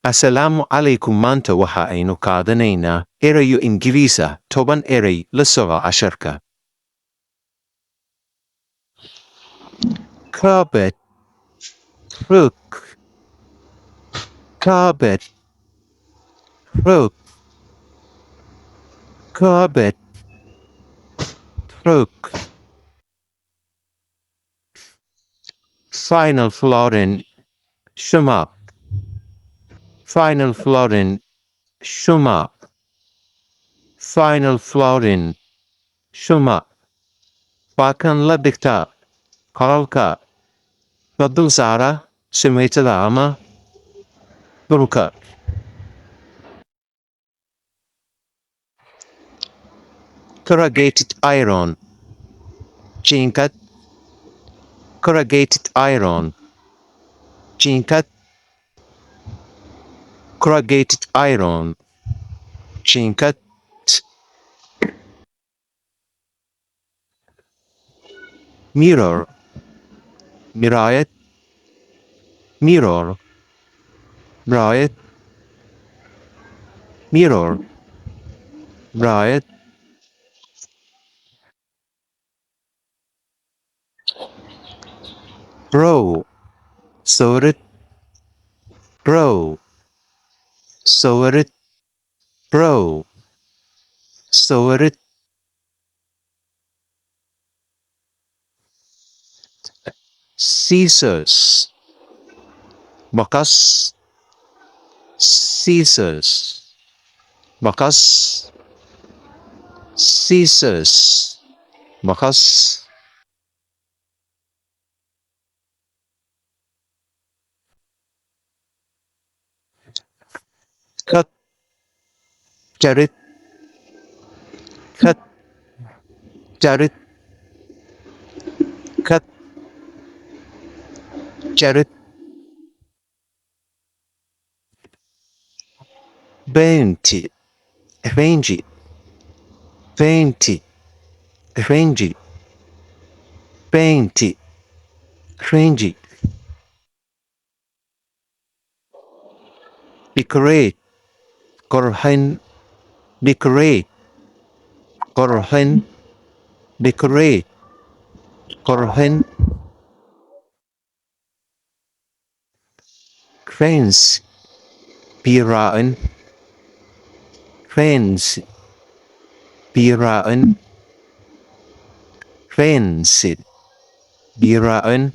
Assalamu alaikum maanta waxa aynu qaadanaynaa erayo ingiriis ah 10 eray la soco casharka. Carpet, crook, carpet, crook, carpet, crook. Final Florin, shumak. Final Florin, shumak. Final Florin, shumak. Bakın la dikta, kalka. Fadıl Sara, simeytada ama Durka. Corrugated iron, chinkat. Corrugated iron, chinkat. Corrugated iron, chinkat. Mirror, mirayet. Mirror, mirayet. Mirror, mirayet. Bro, sorit. Bro, sorit. Bro, sorit. Scissors, makas. Scissors, makas. Scissors, makas. Cut, jarit. Cut, jarit. Cut, jarit. Venti, range, venti, range, venti, range. Decorate, korhen, decorate, korhen, decorate, korhen. Fence, biraen, fence, biraen, fence, biraen.